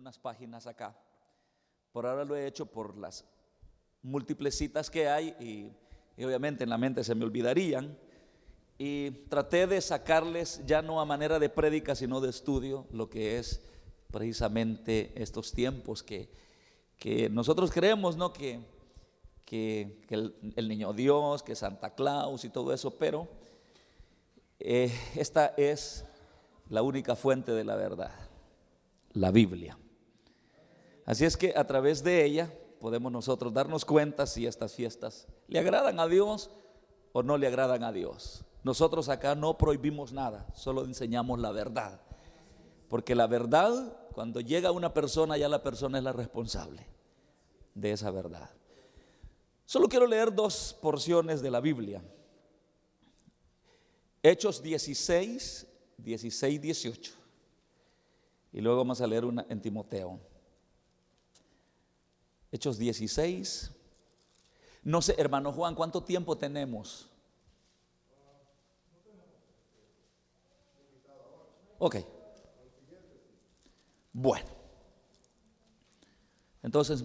unas páginas acá. Por ahora lo he hecho por las múltiples citas que hay y obviamente en la mente se me olvidarían. Y traté de sacarles ya no a manera de prédica sino de estudio lo que es precisamente estos tiempos que nosotros creemos, ¿no? que el niño Dios, que Santa Claus y todo eso, pero esta es la única fuente de la verdad, la Biblia. Así es que a través de ella podemos nosotros darnos cuenta si estas fiestas le agradan a Dios o no le agradan a Dios. Nosotros acá no prohibimos nada, solo enseñamos la verdad. Porque la verdad, cuando llega a una persona, ya la persona es la responsable de esa verdad. Solo quiero leer dos porciones de la Biblia. Hechos 16, 18. Y luego vamos a leer una en Timoteo. Hechos 16. No sé, hermano Juan, ¿cuánto tiempo tenemos? Ok. Bueno. Entonces,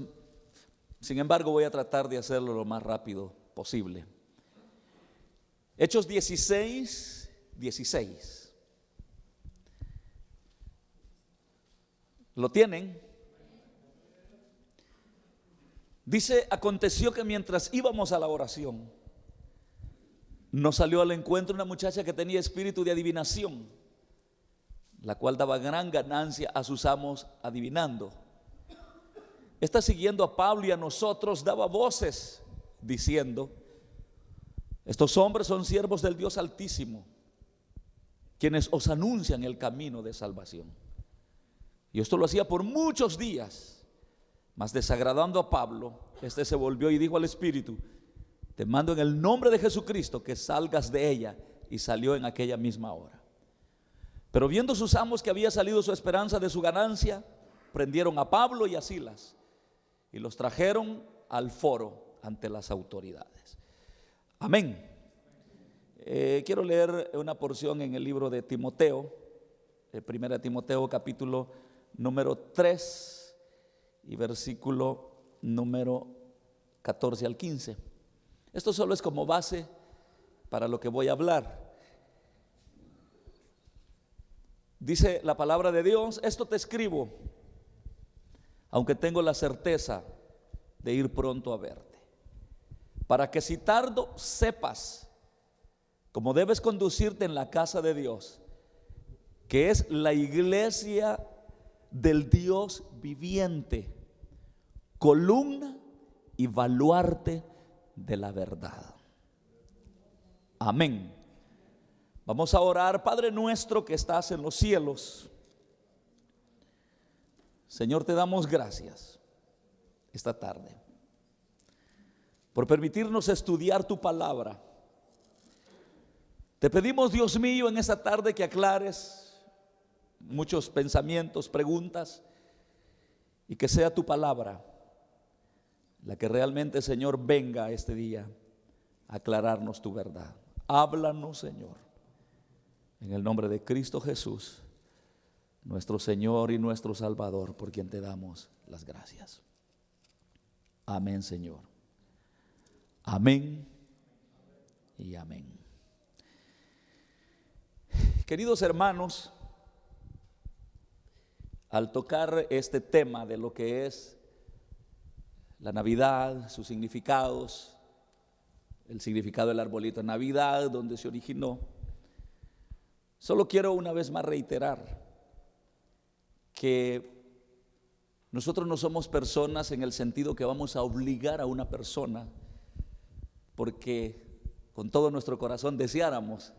sin embargo, voy a tratar de hacerlo lo más rápido posible. Hechos 16, 16. ¿Lo tienen? Dice: aconteció que mientras íbamos a la oración, nos salió al encuentro una muchacha que tenía espíritu de adivinación, la cual daba gran ganancia a sus amos adivinando. Esta, siguiendo a Pablo y a nosotros, daba voces diciendo: estos hombres son siervos del Dios Altísimo, quienes os anuncian el camino de salvación. Y esto lo hacía por muchos días. Mas desagradando a Pablo, este se volvió y dijo al espíritu: te mando en el nombre de Jesucristo que salgas de ella. Y salió en aquella misma hora. Pero viendo sus amos que había salido su esperanza de su ganancia, prendieron a Pablo y a Silas y los trajeron al foro ante las autoridades. Amén. Quiero leer una porción en el libro de Timoteo, 1 Timoteo capítulo número 3 y versículo número 14 al 15. Esto solo es como base para lo que voy a hablar. Dice la palabra de Dios: esto te escribo, aunque tengo la certeza de ir pronto a verte, para que si tardo sepas cómo debes conducirte en la casa de Dios, que es la iglesia del Dios viviente, columna y baluarte de la verdad. Amén. Vamos a orar. Padre nuestro que estás en los cielos, Señor, te damos gracias esta tarde por permitirnos estudiar tu palabra. Te pedimos, Dios mío, en esta tarde que aclares muchos pensamientos, preguntas, y que sea tu palabra la que realmente, Señor, venga este día a aclararnos tu verdad. Háblanos, Señor, en el nombre de Cristo Jesús, nuestro Señor y nuestro Salvador, por quien te damos las gracias. Amén, Señor. Amén y amén. Queridos hermanos, al tocar este tema de lo que es la Navidad, sus significados, el significado del arbolito de Navidad, donde se originó, solo quiero una vez más reiterar que nosotros no somos personas en el sentido que vamos a obligar a una persona, porque con todo nuestro corazón deseáramos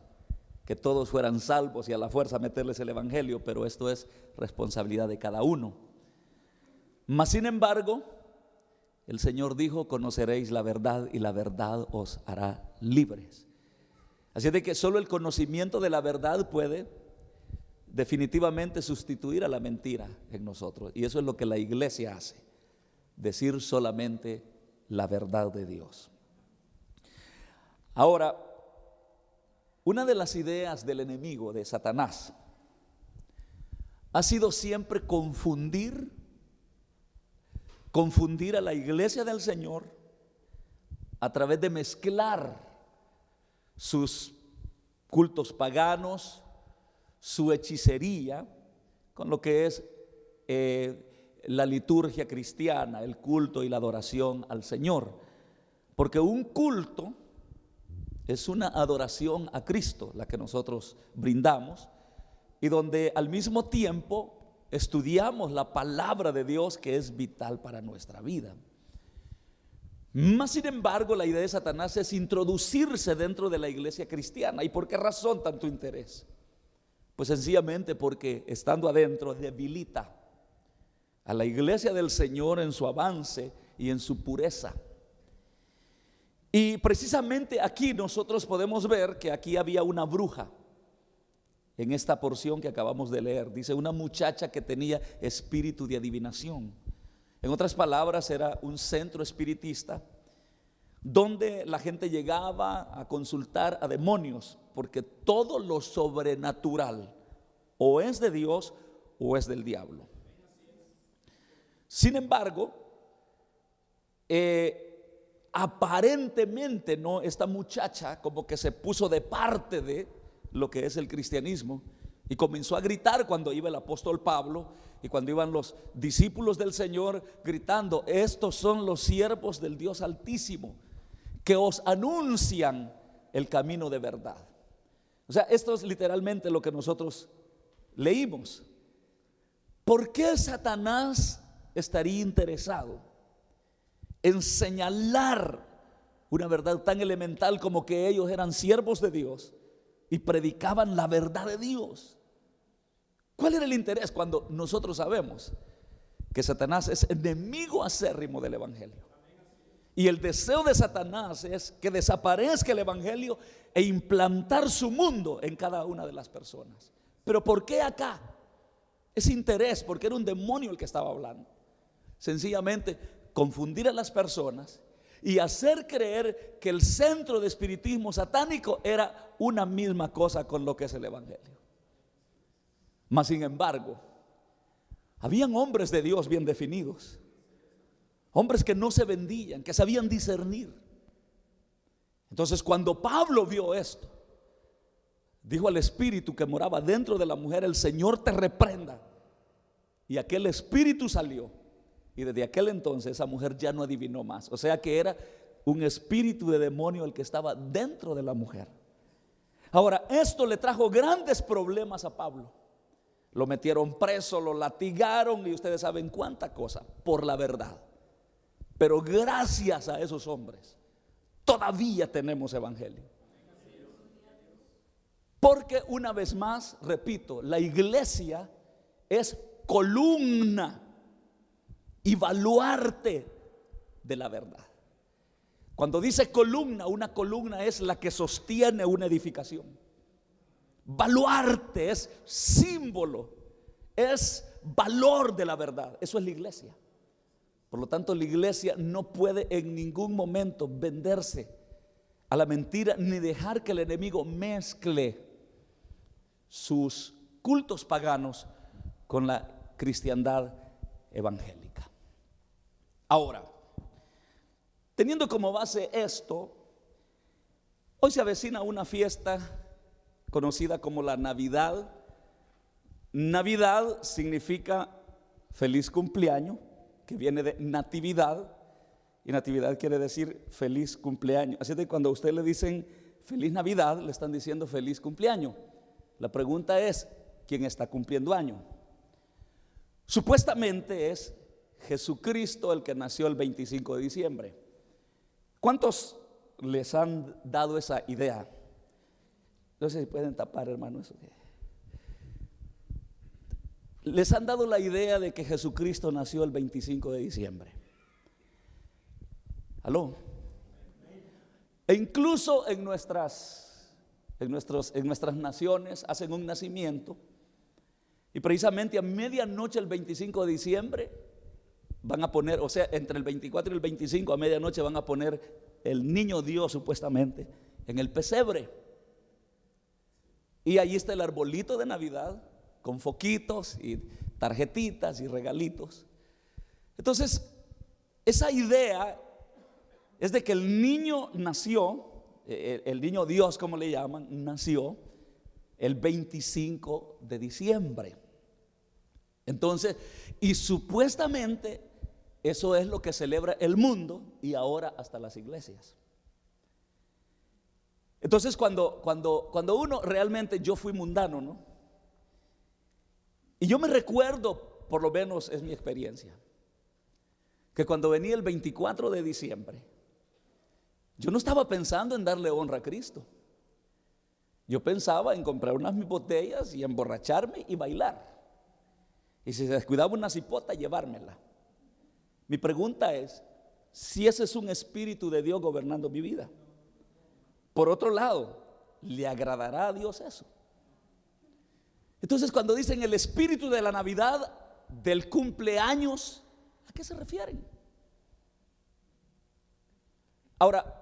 que todos fueran salvos y a la fuerza meterles el evangelio, pero esto es responsabilidad de cada uno. Mas sin embargo, el Señor dijo: conoceréis la verdad y la verdad os hará libres. Así de que solo el conocimiento de la verdad puede definitivamente sustituir a la mentira en nosotros. Y eso es lo que la iglesia hace: decir solamente la verdad de Dios. Ahora, una de las ideas del enemigo, de Satanás, ha sido siempre confundir confundir a la iglesia del Señor a través de mezclar sus cultos paganos, su hechicería, con lo que es la liturgia cristiana, el culto y la adoración al Señor. Porque un culto es una adoración a Cristo, la que nosotros brindamos, y donde al mismo tiempo estudiamos la palabra de Dios, que es vital para nuestra vida. Más sin embargo, la idea de Satanás es introducirse dentro de la iglesia cristiana. ¿Y por qué razón tanto interés? Pues sencillamente porque estando adentro debilita a la iglesia del Señor en su avance y en su pureza. Y precisamente aquí nosotros podemos ver que aquí había una bruja. En esta porción que acabamos de leer, dice una muchacha que tenía espíritu de adivinación. En otras palabras, era un centro espiritista donde la gente llegaba a consultar a demonios, porque todo lo sobrenatural o es de Dios o es del diablo. Sin embargo, aparentemente no, esta muchacha como que se puso de parte de lo que es el cristianismo y comenzó a gritar cuando iba el apóstol Pablo y cuando iban los discípulos del Señor gritando: estos son los siervos del Dios Altísimo que os anuncian el camino de verdad. O sea, esto es literalmente lo que nosotros leímos. ¿Por qué Satanás estaría interesado en señalar una verdad tan elemental como que ellos eran siervos de Dios y predicaban la verdad de Dios? ¿Cuál era el interés cuando nosotros sabemos que Satanás es enemigo acérrimo del evangelio? Y el deseo de Satanás es que desaparezca el evangelio e implantar su mundo en cada una de las personas. Pero ¿por qué acá? Ese interés, porque era un demonio el que estaba hablando. Sencillamente confundir a las personas y hacer creer que el centro de espiritismo satánico era una misma cosa con lo que es el evangelio. Mas sin embargo, habían hombres de Dios bien definidos, hombres que no se vendían, que sabían discernir. Entonces, cuando Pablo vio esto, dijo al espíritu que moraba dentro de la mujer: el Señor te reprenda. Y aquel espíritu salió. Y desde aquel entonces esa mujer ya no adivinó más. O sea que era un espíritu de demonio el que estaba dentro de la mujer. Ahora, esto le trajo grandes problemas a Pablo. Lo metieron preso, lo latigaron y ustedes saben cuánta cosa por la verdad. Pero gracias a esos hombres todavía tenemos evangelio. Porque una vez más, repito, la iglesia es columna y baluarte de la verdad. Cuando dice columna, una columna es la que sostiene una edificación. Baluarte es símbolo, es valor de la verdad. Eso es la iglesia. Por lo tanto, la iglesia no puede en ningún momento venderse a la mentira ni dejar que el enemigo mezcle sus cultos paganos con la cristiandad evangélica. Ahora, teniendo como base esto, hoy se avecina una fiesta conocida como la Navidad. Navidad significa feliz cumpleaños, que viene de natividad, y natividad quiere decir feliz cumpleaños. Así que cuando a usted le dicen feliz Navidad, le están diciendo feliz cumpleaños. La pregunta es, ¿quién está cumpliendo año? Supuestamente es Jesucristo el que nació el 25 de diciembre. ¿Cuántos les han dado esa idea? No sé si pueden tapar, hermano, eso. Les han dado la idea de que Jesucristo nació el 25 de diciembre. ¿Aló? E incluso en nuestras naciones hacen un nacimiento. Y precisamente a medianoche el 25 de diciembre van a poner, o sea, entre el 24 y el 25 a medianoche van a poner el niño Dios supuestamente en el pesebre. Y allí está el arbolito de Navidad con foquitos y tarjetitas y regalitos. Entonces, esa idea es de que el niño nació, el niño Dios como le llaman, nació el 25 de diciembre. Entonces, y supuestamente eso es lo que celebra el mundo y ahora hasta las iglesias. Entonces cuando uno realmente, yo fui mundano, ¿no? Y yo me recuerdo, por lo menos es mi experiencia, que cuando venía el 24 de diciembre, yo no estaba pensando en darle honra a Cristo. Yo pensaba en comprar unas botellas y emborracharme y bailar. Y si se descuidaba una cipota, llevármela. Mi pregunta es, si ese es un espíritu de Dios gobernando mi vida. Por otro lado, ¿le agradará a Dios eso? Entonces, cuando dicen el espíritu de la Navidad, del cumpleaños, ¿a qué se refieren? Ahora,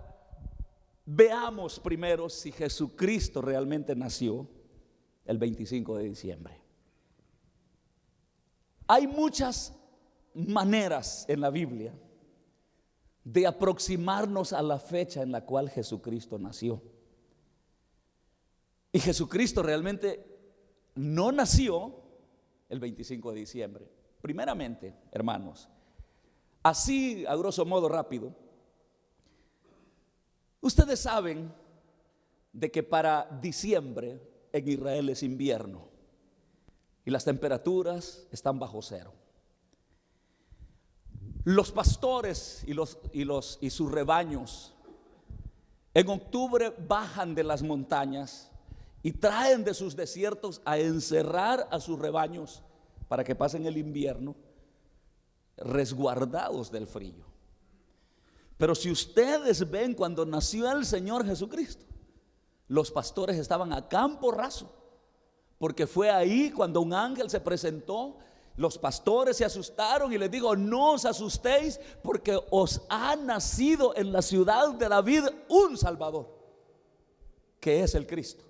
veamos primero si Jesucristo realmente nació el 25 de diciembre. Hay muchas maneras en la Biblia de aproximarnos a la fecha en la cual Jesucristo nació. Y Jesucristo realmente no nació el 25 de diciembre. Primeramente, hermanos, así a grosso modo rápido, ustedes saben de que para diciembre en Israel es invierno y las temperaturas están bajo cero. Los pastores y sus rebaños en octubre bajan de las montañas y traen de sus desiertos a encerrar a sus rebaños para que pasen el invierno resguardados del frío. Pero si ustedes ven cuando nació el Señor Jesucristo, los pastores estaban a campo raso, porque fue ahí cuando un ángel se presentó. Los pastores se asustaron y les digo, no os asustéis, porque os ha nacido en la ciudad de David un Salvador, que es el Cristo.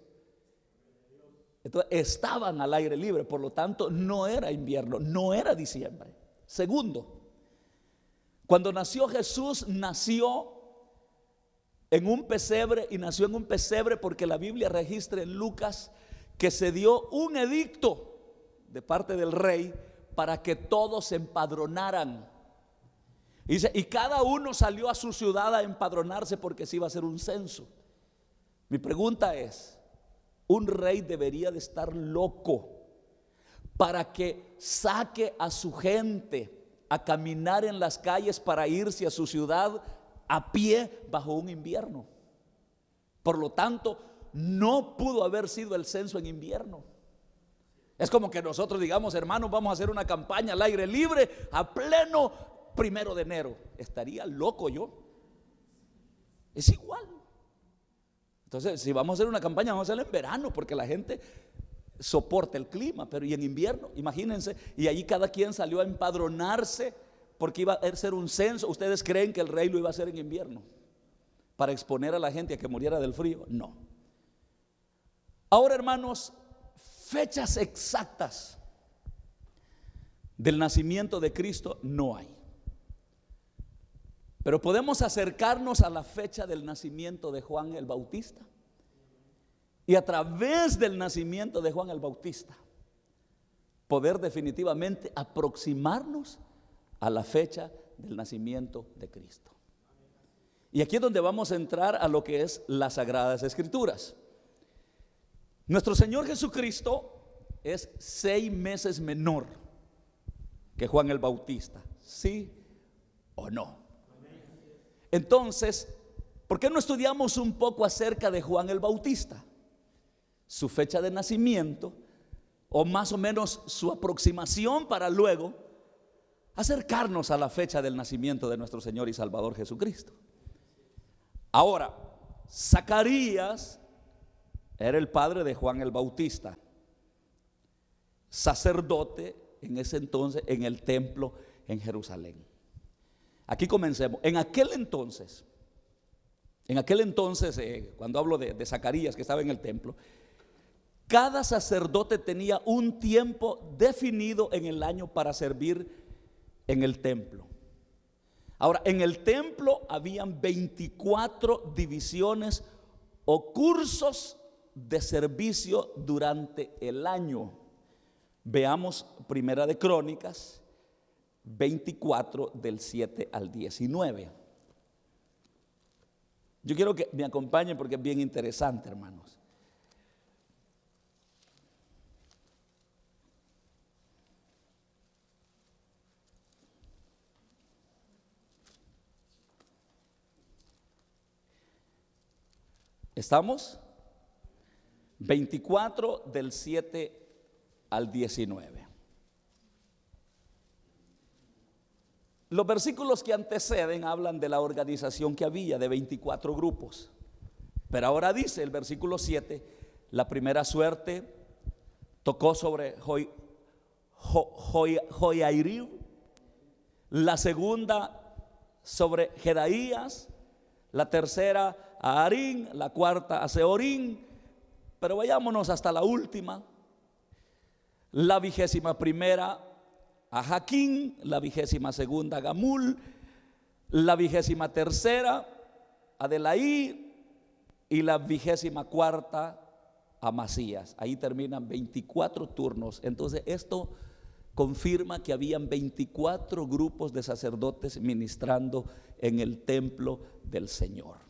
Entonces estaban al aire libre, por lo tanto no era invierno, no era diciembre. Segundo, cuando nació Jesús, nació en un pesebre, y nació en un pesebre porque la Biblia registra en Lucas que se dio un edicto de parte del rey para que todos se empadronaran. Y cada uno salió a su ciudad a empadronarse porque se iba a hacer un censo. Mi pregunta es, un rey debería de estar loco para que saque a su gente a caminar en las calles para irse a su ciudad a pie bajo un invierno. Por lo tanto, no pudo haber sido el censo en invierno. Es como que nosotros digamos, hermanos, vamos a hacer una campaña al aire libre a pleno 1 de enero. Estaría loco yo. Es igual. Entonces, si vamos a hacer una campaña, vamos a hacerla en verano, porque la gente soporta el clima. Pero y en invierno, imagínense, y allí cada quien salió a empadronarse porque iba a ser un censo. ¿Ustedes creen que el rey lo iba a hacer en invierno para exponer a la gente a que muriera del frío? No. Ahora, hermanos, fechas exactas del nacimiento de Cristo no hay. Pero podemos acercarnos a la fecha del nacimiento de Juan el Bautista. Y a través del nacimiento de Juan el Bautista, poder definitivamente aproximarnos a la fecha del nacimiento de Cristo. Y aquí es donde vamos a entrar a lo que es las Sagradas Escrituras. Nuestro Señor Jesucristo es 6 meses menor que Juan el Bautista, ¿sí o no? Entonces, ¿por qué no estudiamos un poco acerca de Juan el Bautista? Su fecha de nacimiento, o más o menos su aproximación, para luego acercarnos a la fecha del nacimiento de nuestro Señor y Salvador Jesucristo. Ahora, Zacarías era el padre de Juan el Bautista, sacerdote en ese entonces en el templo en Jerusalén. Aquí comencemos. En aquel entonces, cuando hablo de Zacarías que estaba en el templo, cada sacerdote tenía un tiempo definido en el año para servir en el templo. Ahora, en el templo habían 24 divisiones o cursos de servicio durante el año. Veamos Primera de Crónicas 24 del 7 al 19. Yo quiero que me acompañen porque es bien interesante, hermanos. ¿Estamos? 24 del 7 al 19. Los versículos que anteceden hablan de la organización que había de 24 grupos. Pero ahora dice el versículo 7, la primera suerte tocó sobre Joiarib, la segunda sobre Jedaías, la tercera a Harín, la cuarta a Seorín, pero vayámonos hasta la última, la 21ª a Jaquín, la 22ª a Gamul, la 23ª a Delaí y la 24ª a Masías. Ahí terminan 24 turnos. Entonces esto confirma que habían 24 grupos de sacerdotes ministrando en el templo del Señor.